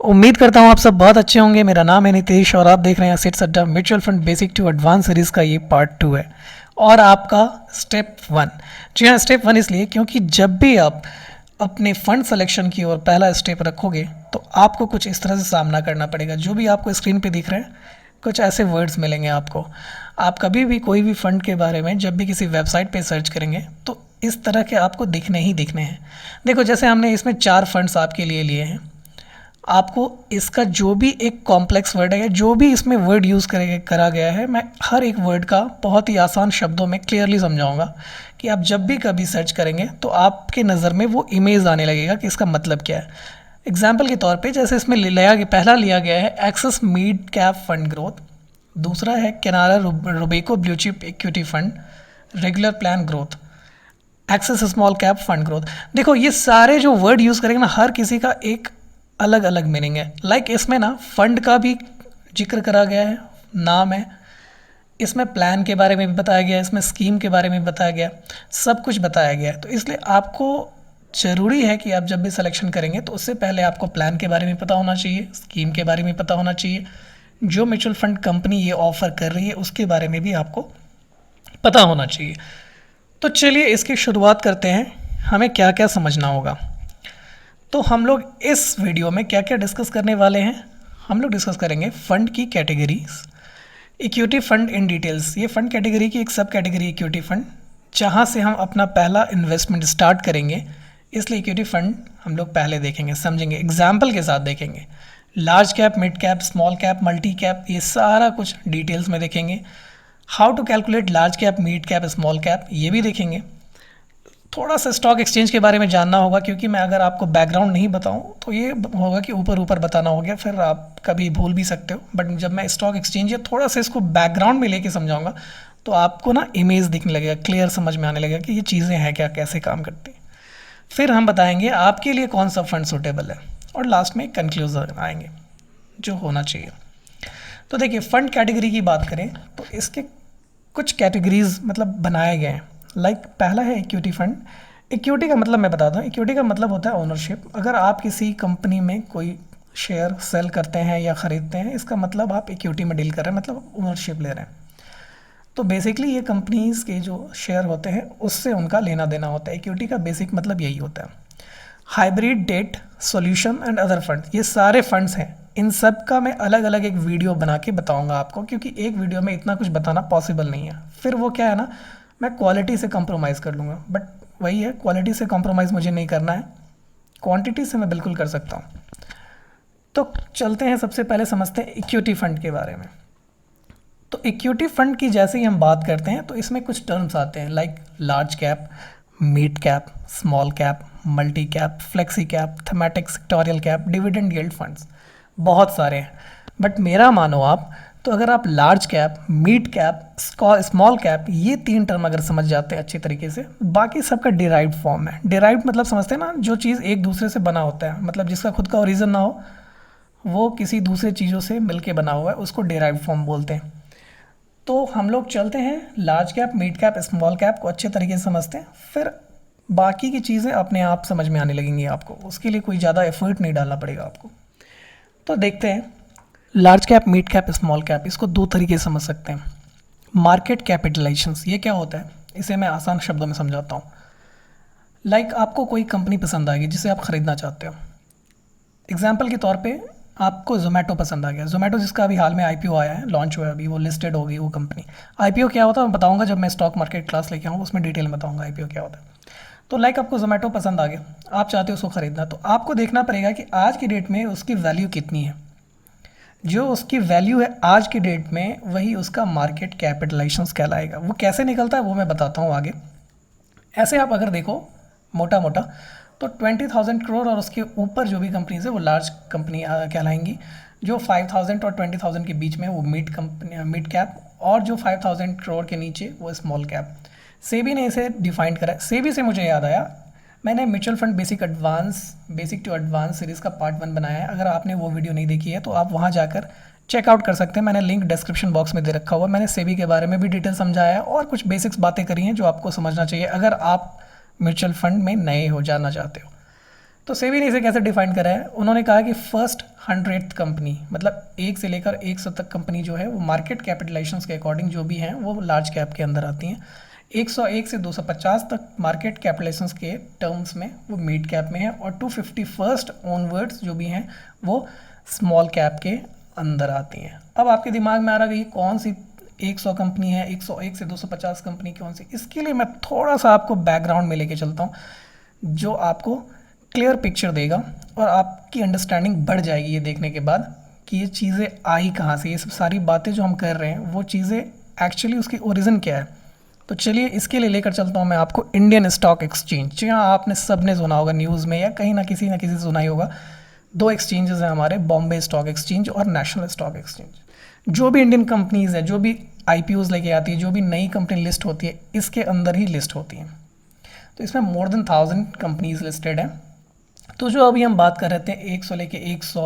उम्मीद करता हूँ आप सब बहुत अच्छे होंगे। मेरा नाम है नितेश और आप देख रहे हैं assets Adda mutual fund basic to advance series का ये पार्ट 2 है और आपका स्टेप 1। जी हाँ, स्टेप 1 इसलिए क्योंकि जब भी आप अपने फंड सिलेक्शन की ओर पहला स्टेप रखोगे तो आपको कुछ इस तरह से सामना करना पड़ेगा। जो भी आपको स्क्रीन पे दिख रहे हैं कुछ ऐसे वर्ड्स मिलेंगे आपको। आप कभी भी कोई भी फ़ंड के बारे में जब भी किसी वेबसाइट पे सर्च करेंगे तो इस तरह के आपको दिखने ही दिखने हैं। देखो, जैसे हमने इसमें 4 फंड्स आपके लिए लिए हैं। आपको इसका जो भी एक कॉम्प्लेक्स वर्ड है, जो भी इसमें वर्ड यूज़ करा गया है, मैं हर एक वर्ड का बहुत ही आसान शब्दों में क्लियरली समझाऊंगा कि आप जब भी कभी सर्च करेंगे तो आपके नज़र में वो इमेज आने लगेगा कि इसका मतलब क्या है। एग्जाम्पल के तौर पे जैसे इसमें पहला लिया गया है Axis mid cap fund growth, दूसरा है Canara Robeco blue chip equity fund regular plan growth, Axis small cap fund growth. देखो, ये सारे जो वर्ड यूज़ करेंगे ना, हर किसी का एक अलग अलग मीनिंग है। लाइक इसमें ना फंड का भी जिक्र करा गया है, नाम है, इसमें प्लान के बारे में भी बताया गया है, इसमें स्कीम के बारे में भी बताया गया है, सब कुछ बताया गया है। तो इसलिए आपको ज़रूरी है कि आप जब भी सिलेक्शन करेंगे तो उससे पहले आपको प्लान के बारे में पता होना चाहिए, स्कीम के बारे में पता होना चाहिए, जो म्यूचुअल फंड कंपनी ये ऑफ़र कर रही है उसके बारे में भी आपको पता होना चाहिए। तो चलिए इसकी शुरुआत करते हैं। हमें क्या क्या समझना होगा। तो हम लोग इस वीडियो में क्या क्या डिस्कस करने वाले हैं, हम लोग डिस्कस करेंगे फ़ंड की categories, equity fund in details. ये फ़ंड कैटेगरी की एक सब कैटेगरी इक्विटी फ़ंड, जहाँ से हम अपना पहला इन्वेस्टमेंट स्टार्ट करेंगे, इसलिए इक्विटी फ़ंड हम लोग पहले देखेंगे, समझेंगे, एग्जाम्पल के साथ देखेंगे। Large cap, mid cap, small cap, multi cap, ये सारा कुछ डिटेल्स में देखेंगे। How to calculate large cap, mid cap, small cap, ये भी देखेंगे। थोड़ा सा स्टॉक एक्सचेंज के बारे में जानना होगा, क्योंकि मैं अगर आपको बैकग्राउंड नहीं बताऊं तो ये होगा कि ऊपर ऊपर बताना हो गया, फिर आप कभी भूल भी सकते हो। बट जब मैं स्टॉक एक्सचेंज या थोड़ा सा इसको बैकग्राउंड में लेके समझाऊंगा तो आपको ना इमेज दिखने लगेगा, क्लियर समझ में आने लगेगा कि ये चीज़ें हैं क्या, कैसे काम करती हैं। फिर हम बताएंगे आपके लिए कौन सा फ़ंड सूटेबल है और लास्ट में कंक्लूजन आएंगे जो होना चाहिए। तो देखिए, फ़ंड कैटेगरी की बात करें तो इसके कुछ कैटेगरीज मतलब बनाए गए हैं। लाइक पहला है इक्विटी फंड। इक्विटी का मतलब मैं बता दूं, इक्विटी का मतलब होता है ओनरशिप। अगर आप किसी कंपनी में कोई शेयर सेल करते हैं या ख़रीदते हैं, इसका मतलब आप इक्विटी में डील कर रहे हैं, मतलब ओनरशिप ले रहे हैं। तो बेसिकली ये कंपनीज़ के जो शेयर होते हैं उससे उनका लेना देना होता है। इक्विटी का बेसिक मतलब यही होता है। Hybrid debt solution and other fund, ये सारे फंड्स हैं। इन सब का मैं अलग अलग एक वीडियो बना के बताऊंगा आपको, क्योंकि एक वीडियो में इतना कुछ बताना पॉसिबल नहीं है। फिर वो क्या है ना, मैं क्वालिटी से कंप्रोमाइज़ कर लूँगा, बट वही है, क्वालिटी से कंप्रोमाइज़ मुझे नहीं करना है, क्वांटिटी से मैं बिल्कुल कर सकता हूँ। तो चलते हैं, सबसे पहले समझते हैं इक्विटी फ़ंड के बारे में। तो इक्विटी फ़ंड की जैसे ही हम बात करते हैं तो इसमें कुछ टर्म्स आते हैं, like large cap, mid cap, small cap, multi cap, flexi cap, thematic sectoral cap, dividend yield funds, बहुत सारे हैं। बट मेरा मानो आप, तो अगर आप large cap, mid cap, small cap, ये 3 टर्म अगर समझ जाते हैं अच्छी तरीके से, बाकी सबका डिराइव्ड फॉर्म है। डिराइव्ड मतलब समझते हैं ना, जो चीज़ एक दूसरे से बना होता है, मतलब जिसका खुद का ओरिजिन ना हो, वो किसी दूसरे चीज़ों से मिलके बना हुआ है, उसको डिराइव्ड फॉर्म बोलते हैं। तो हम लोग चलते हैं large cap, mid cap, small cap को अच्छे तरीके से समझते हैं, फिर बाकी की चीज़ें अपने आप समझ में आने लगेंगी आपको। उसके लिए कोई ज़्यादा एफर्ट नहीं डालना पड़ेगा आपको। तो देखते हैं large cap, mid cap, small cap, इसको 2 तरीके से समझ सकते हैं। मार्केट कैपिटलाइजेशंस, ये क्या होता है, इसे मैं आसान शब्दों में समझाता हूँ। लाइक आपको कोई कंपनी पसंद आ गई जिसे आप ख़रीदना चाहते हो। एग्जाम्पल के तौर पे आपको जोमेटो पसंद आ गया। जोमेटो जिसका अभी हाल में आईपीओ आया है, लॉन्च हुआ है अभी, वो लिस्टेड हो गई वो कंपनी। आईपीओ क्या होता है मैं बताऊंगा जब मैं स्टॉक मार्केट क्लास लेके आऊँ, उसमें डिटेल में बताऊंगा आईपीओ क्या होता है। तो लाइक आपको जोमेटो पसंद आ गया, आप चाहते हो उसको ख़रीदना, तो आपको देखना पड़ेगा कि आज की डेट में उसकी वैल्यू कितनी है। जो उसकी वैल्यू है आज की डेट में, वही उसका मार्केट कैपिटलाइजेशंस कहलाएगा। वो कैसे निकलता है वो मैं बताता हूँ आगे। ऐसे आप अगर देखो मोटा मोटा, तो 20,000 करोड़ और उसके ऊपर जो भी कंपनीज है वो लार्ज कंपनी कहलाएंगी। जो 5,000 और 20,000 के बीच में वो मिड कैप, और जो 5,000 करोड़ के नीचे वो स्मॉल कैप। सेबी ने इसे डिफाइंड करा है। सेबी से मुझे याद आया, मैंने mutual fund basic to advance series का पार्ट 1 बनाया है। अगर आपने वो वीडियो नहीं देखी है तो आप वहाँ जाकर चेकआउट कर सकते हैं, मैंने लिंक डिस्क्रिप्शन बॉक्स में दे रखा हुआ। मैंने सेबी के बारे में भी डिटेल समझाया है और कुछ बेसिक्स बातें करी हैं जो आपको समझना चाहिए अगर आप म्यूचुअल फंड में नए हो, जानना चाहते हो। तो सेबी ने इसे कैसे डिफाइन करा है, उन्होंने कहा कि फर्स्ट 100th कंपनी, मतलब 1 से लेकर 100 तक कंपनी जो है वो मार्केट कैपिटलाइजेशन के अकॉर्डिंग जो भी हैं वो लार्ज कैप के अंदर आती हैं। 101 से 250 तक मार्केट कैपिटलाइजेशन के टर्म्स में वो मिड कैप में है, और 251 ऑनवर्ड्स जो भी हैं वो स्मॉल कैप के अंदर आती हैं। अब आपके दिमाग में आ रहा है कि कौन सी 100 कंपनी है, 101 से 250 कंपनी कौन सी। इसके लिए मैं थोड़ा सा आपको बैकग्राउंड में लेके चलता हूँ जो आपको क्लियर पिक्चर देगा और आपकी अंडरस्टैंडिंग बढ़ जाएगी ये देखने के बाद कि ये चीज़ें आई कहाँ से, ये सब सारी बातें जो हम कर रहे हैं वो चीज़ें एक्चुअली उसकी ओरिजिन क्या है। तो चलिए इसके लिए लेकर चलता हूँ मैं आपको इंडियन स्टॉक एक्सचेंज। जी हाँ, आपने सब ने सुना होगा न्यूज़ में या कहीं ना किसी से सुना ही होगा। 2 एक्सचेंजेस हैं हमारे, बॉम्बे स्टॉक एक्सचेंज और नेशनल स्टॉक एक्सचेंज। जो भी इंडियन कंपनीज़ है, जो भी IPOs लेके आती है, जो भी नई कंपनी लिस्ट होती है, इसके अंदर ही लिस्ट होती हैं। तो इसमें मोर देन 1000 कंपनीज लिस्टेड हैं। तो जो अभी हम बात कर रहे थे 1 से लेके 100,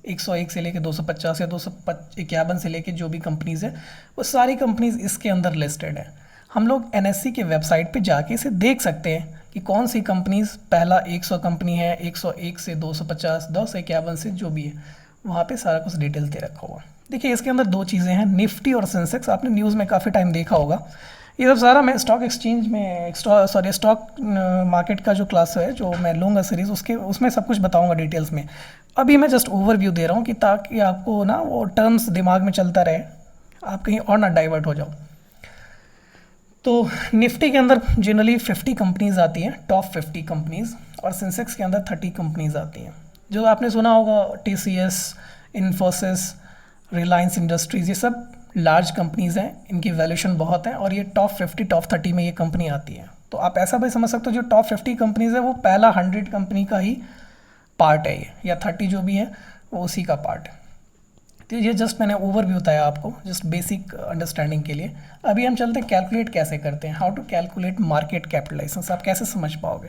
101 से लेके 250 या 251 से लेके जो भी कंपनीज़ है वो सारी कंपनीज़ इसके अंदर लिस्टेड है। हम लोग NSE के वेबसाइट पे जाके इसे देख सकते हैं कि कौन सी कंपनीज़ पहला 100 कंपनी है, 101 से 250, 251 से जो भी है, वहाँ पे सारा कुछ डिटेल दे रखा होगा। देखिए इसके अंदर 2 चीज़ें हैं, निफ्टी और सेंसेक्स। आपने न्यूज़ में काफ़ी टाइम देखा होगा। ये सब सारा मैं स्टॉक एक्सचेंज में स्टॉक मार्केट का जो क्लास है जो मैं लूँगा सीरीज़, उसमें सब कुछ बताऊँगा डिटेल्स में। अभी मैं जस्ट ओवरव्यू दे रहा हूँ कि ताकि आपको ना वो टर्म्स दिमाग में चलता रहे, आप कहीं और ना डाइवर्ट हो जाओ। तो निफ्टी के अंदर जनरली 50 कंपनीज़ आती हैं, टॉप 50 कंपनीज़, और सेंसेक्स के अंदर 30 कंपनीज़ आती हैं। जो आपने सुना होगा TCS, इन्फोसिस, रिलायंस इंडस्ट्रीज़, ये सब लार्ज कंपनीज़ हैं, इनकी वैल्यूएशन बहुत है और ये टॉप 50, टॉप 30 में ये कंपनी आती है। तो आप ऐसा भी समझ सकते हो जो टॉप 50 कंपनीज़ है वो पहला 100 कंपनी का ही पार्ट है ये, या 30 जो भी है वो उसी का पार्ट है। तो ये जस्ट मैंने ओवरव्यू बताया आपको, जस्ट बेसिक अंडरस्टैंडिंग के लिए। अभी हम चलते हैं कैलकुलेट कैसे करते हैं, how to calculate market capitalisation, आप कैसे समझ पाओगे।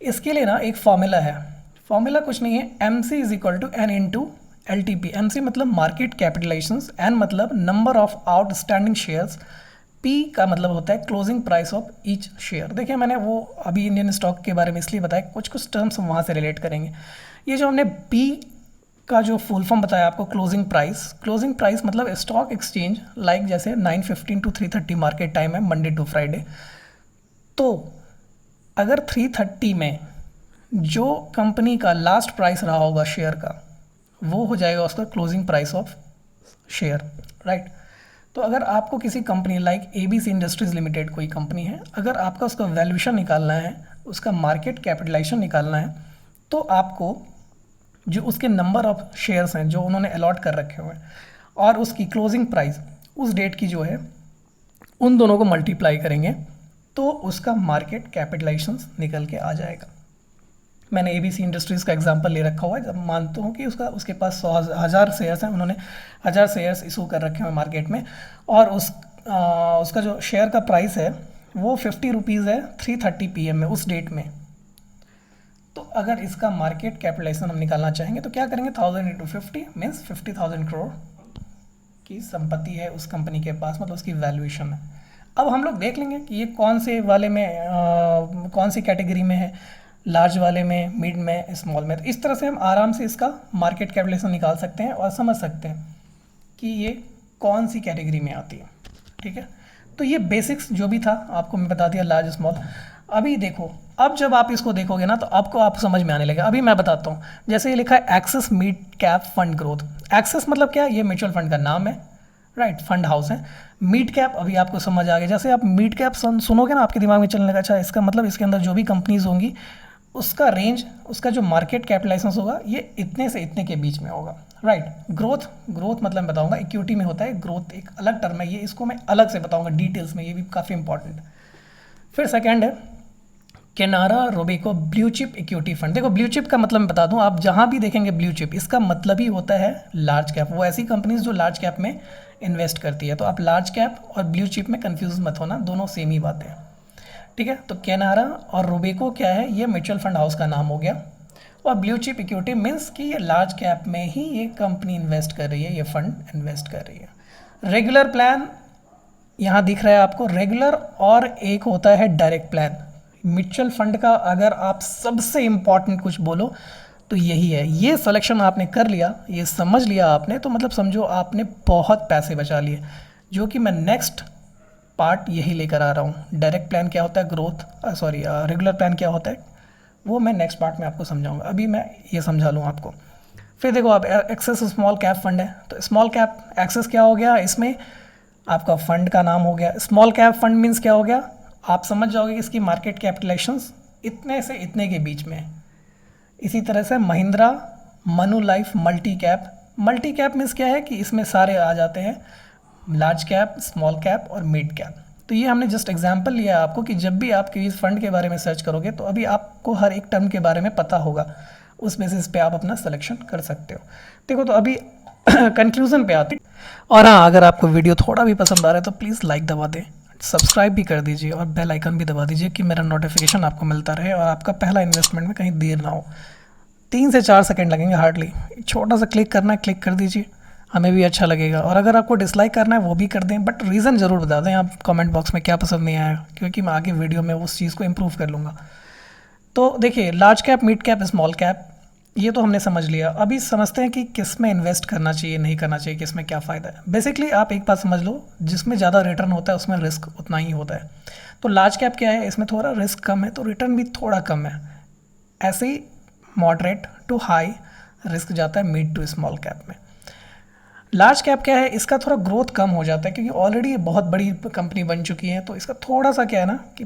इसके लिए ना एक फॉर्मूला है, फॉर्मूला कुछ नहीं है, MC = N × LTP। MC मतलब मार्केट कैपिटलाइजेशन, N मतलब number of outstanding shares, P का मतलब होता है closing price of each share. देखिए मैंने वो अभी इंडियन स्टॉक के बारे में इसलिए बताया, कुछ टर्म्स हम वहाँ से रिलेट करेंगे। ये जो हमने P का जो फुल फॉर्म बताया आपको, क्लोजिंग प्राइस मतलब स्टॉक एक्सचेंज लाइक जैसे 9:15 to 3:30 मार्केट टाइम है मंडे टू फ्राइडे। तो अगर 3:30 में जो कंपनी का लास्ट प्राइस रहा होगा शेयर का, वो हो जाएगा उसका closing price of share, right. तो अगर आपको किसी company like ABC industries limited कोई कंपनी है, अगर आपका उसका वैल्यूएशन निकालना है, उसका मार्केट कैपिटलाइजेशन निकालना है, तो आपको जो उसके नंबर ऑफ शेयर्स हैं जो उन्होंने अलॉट कर रखे हुए हैं और उसकी क्लोजिंग प्राइस उस डेट की जो है, उन दोनों को मल्टीप्लाई करेंगे तो उसका मार्केट कैपिटलाइजेशन निकल के आ जाएगा। मैंने ABC इंडस्ट्रीज़ का एग्जांपल ले रखा हुआ है। जब मानता हूँ कि उसके पास 100 शेयर्स हैं, उन्होंने 1000 शेयर्स इशू कर रखे हुए मार्केट में, और उसका जो शेयर का प्राइस है वो 50 रुपीज़ है 3:30 PM में उस डेट में। तो अगर इसका मार्केट कैपिटलाइजेशन हम निकालना चाहेंगे तो क्या करेंगे, 1000 × 50 मीन्स 50,000 करोड़ की संपत्ति है उस कंपनी के पास, मतलब उसकी वैल्यूएशन है। अब हम लोग देख लेंगे कि ये कौन से वाले में कौन सी कैटेगरी में है, लार्ज वाले में, मिड में, स्मॉल में। तो इस तरह से हम आराम से इसका मार्केट कैपिटलाइजेशन निकाल सकते हैं और समझ सकते हैं कि ये कौन सी कैटेगरी में आती है, ठीक है। तो ये बेसिक्स जो भी था आपको मैं बता दिया, लार्ज स्मॉल। अभी देखो, अब जब आप इसको देखोगे ना तो आप समझ में आने लगेगा। अभी मैं बताता हूँ, जैसे ये लिखा है Axis mid cap fund growth. Axis मतलब क्या है, ये म्यूचुअल फंड का नाम है, राइट, फंड हाउस है। मिड कैप अभी आपको समझ आ गया, जैसे आप मिड कैप सुनोगे ना आपके दिमाग में चलने लगा, अच्छा इसका मतलब इसके अंदर जो भी कंपनीज होंगी उसका रेंज, उसका जो मार्केट कैपिटलाइजेशन होगा ये इतने से इतने के बीच में होगा, राइट। ग्रोथ मतलब मैं बताऊंगा, इक्विटी में होता है ग्रोथ, एक अलग टर्म है ये, इसको मैं अलग से बताऊंगा डिटेल्स में, ये भी काफ़ी इंपॉर्टेंट है। फिर सेकंड है Canara Robeco blue chip equity fund. देखो ब्लू चिप का मतलब मैं बता दूं, आप जहां भी देखेंगे ब्लू चिप, इसका मतलब ही होता है लार्ज कैप, वो ऐसी कंपनीज जो लार्ज कैप में इन्वेस्ट करती है। तो आप लार्ज कैप और ब्लू चिप में कंफ्यूज मत होना, दोनों सेम ही बात है, ठीक है। तो केनारा और रोबेको क्या है, ये म्यूचुअल फंड हाउस का नाम हो गया, और ब्लू चिप इक्विटी मीन्स कि ये लार्ज कैप में ही ये कंपनी इन्वेस्ट कर रही है, ये फंड इन्वेस्ट कर रही है। रेगुलर प्लान यहाँ दिख रहा है आपको, रेगुलर, और एक होता है डायरेक्ट प्लान, म्यूचुअल फंड का अगर आप सबसे इम्पॉर्टेंट कुछ बोलो तो यही है। ये सिलेक्शन आपने कर लिया, ये समझ लिया आपने, तो मतलब समझो आपने बहुत पैसे बचा लिए, जो कि मैं नेक्स्ट पार्ट यही लेकर आ रहा हूँ। डायरेक्ट प्लान क्या होता है, रेगुलर प्लान क्या होता है, वो मैं नेक्स्ट पार्ट में आपको समझाऊंगा। अभी मैं ये समझा लूँ आपको। फिर देखो आप एक्सेस स्मॉल कैप फंड है, तो स्मॉल कैप एक्सेस क्या हो गया, इसमें आपका फंड का नाम हो गया। स्मॉल कैप फंड मीन्स क्या हो गया, आप समझ जाओगे कि इसकी मार्केट कैपिटलाइजेशंस इतने से इतने के बीच में है। इसी तरह से Mahindra Manu life multi cap means क्या है कि इसमें सारे आ जाते हैं, लार्ज कैप, स्मॉल कैप और मिड कैप। तो ये हमने जस्ट एग्जांपल लिया है आपको कि जब भी आप किसी फंड के बारे में सर्च करोगे तो अभी आपको हर एक टर्म के बारे में पता होगा, उस बेसिस पे आप अपना सिलेक्शन कर सकते हो। देखो तो अभी कंक्लूजन पे आते, और हाँ, अगर आपको वीडियो थोड़ा भी पसंद आ रहा है तो प्लीज़ लाइक दबा दें, सब्सक्राइब भी कर दीजिए और बेल आइकन भी दबा दीजिए कि मेरा नोटिफिकेशन आपको मिलता रहे और आपका पहला इन्वेस्टमेंट में कहीं देर ना हो। 3 से 4 सेकंड लगेंगे हार्डली, छोटा सा क्लिक करना है, क्लिक कर दीजिए, हमें भी अच्छा लगेगा। और अगर आपको डिसलाइक करना है वो भी कर दें, बट रीज़न ज़रूर बता दें आप कमेंट बॉक्स में क्या पसंद नहीं आया, क्योंकि मैं आगे वीडियो में उस चीज़ को इम्प्रूव कर लूँगा। तो देखिए, large cap, mid cap, small cap, ये तो हमने समझ लिया। अभी समझते हैं कि किस में इन्वेस्ट करना चाहिए, नहीं करना चाहिए, किस में क्या फ़ायदा है। बेसिकली आप एक बात समझ लो, जिसमें ज़्यादा रिटर्न होता है उसमें रिस्क उतना ही होता है। तो लार्ज कैप क्या है, इसमें थोड़ा रिस्क कम है तो रिटर्न भी थोड़ा कम है। ऐसे ही मॉडरेट टू हाई रिस्क जाता है मिड टू स्मॉल कैप में। लार्ज कैप क्या है, इसका थोड़ा ग्रोथ कम हो जाता है क्योंकि ऑलरेडी ये बहुत बड़ी कंपनी बन चुकी है, तो इसका थोड़ा सा क्या है ना कि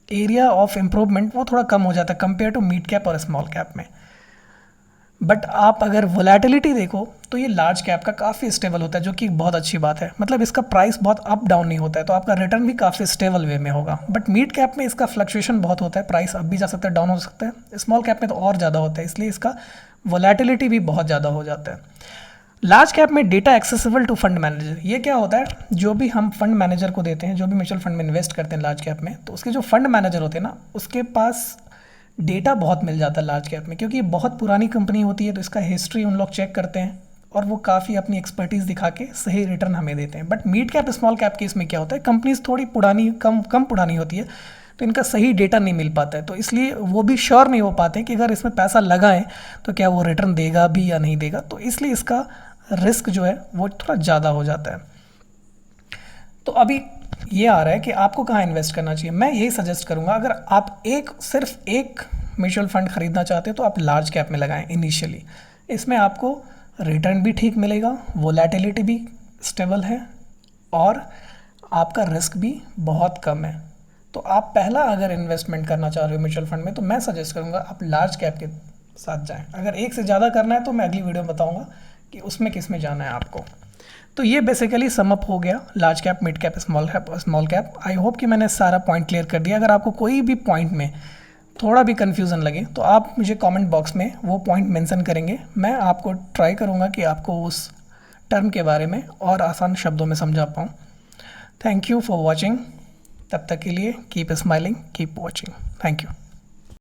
एरिया ऑफ इम्प्रूवमेंट वो थोड़ा कम हो जाता है कंपेयर टू मिड कैप और स्मॉल कैप में। बट आप अगर वोलेटिलिटी देखो तो ये लार्ज कैप का काफ़ी स्टेबल होता है, जो कि बहुत अच्छी बात है। मतलब इसका प्राइस बहुत अप डाउन नहीं होता है, तो आपका रिटर्न भी काफ़ी स्टेबल वे में होगा। बट मिड कैप में इसका फ्लक्चुएशन बहुत होता है, प्राइस अप भी जा सकता है, डाउन हो सकता है। स्मॉल कैप में तो और ज़्यादा होता है, इसलिए इसका वोलेटिलिटी भी बहुत ज़्यादा हो जाता है। लार्ज कैप में data accessible to fund manager, ये क्या होता है, जो भी हम फंड मैनेजर को देते हैं, जो भी म्यूचुअल फंड में इन्वेस्ट करते हैं लार्ज कैप में, तो उसके जो फंड मैनेजर होते हैं ना, उसके पास डेटा बहुत मिल जाता है लार्ज कैप में, क्योंकि ये बहुत पुरानी कंपनी होती है, तो इसका हिस्ट्री उन लोग चेक करते हैं और वो काफ़ी अपनी एक्सपर्टीज़ दिखा के सही रिटर्न हमें देते हैं। But mid cap, small cap के इसमें क्या होता है, कंपनीज थोड़ी पुरानी, कम पुरानी होती है, तो इनका सही डेटा नहीं मिल पाता है, तो इसलिए वो भी श्योर नहीं हो पाते कि अगर इसमें पैसा लगाएं तो क्या वो रिटर्न देगा भी या नहीं देगा, तो इसलिए इसका रिस्क जो है वो थोड़ा ज़्यादा हो जाता है। तो अभी ये आ रहा है कि आपको कहाँ इन्वेस्ट करना चाहिए। मैं यही सजेस्ट करूँगा, अगर आप सिर्फ एक म्यूचुअल फंड खरीदना चाहते हो तो आप लार्ज कैप में लगाएं इनिशियली। इसमें आपको रिटर्न भी ठीक मिलेगा, वोलेटिलिटी भी स्टेबल है और आपका रिस्क भी बहुत कम है। तो आप पहला अगर इन्वेस्टमेंट करना चाह रहे हो म्यूचुअल फंड में, तो मैं सजेस्ट करूँगा आप लार्ज कैप के साथ जाएँ। अगर एक से ज़्यादा करना है तो मैं अगली वीडियो में बताऊँगा कि उसमें किस में जाना है आपको। तो ये बेसिकली समअप हो गया large cap, mid cap, small cap. I hope कि मैंने सारा पॉइंट क्लियर कर दिया। अगर आपको कोई भी पॉइंट में थोड़ा भी कन्फ्यूज़न लगे तो आप मुझे कमेंट बॉक्स में वो पॉइंट मेंशन करेंगे, मैं आपको ट्राई करूँगा कि आपको उस टर्म के बारे में और आसान शब्दों में समझा पाऊँ। Thank you for watching. तब तक के लिए keep smiling, keep watching. Thank you.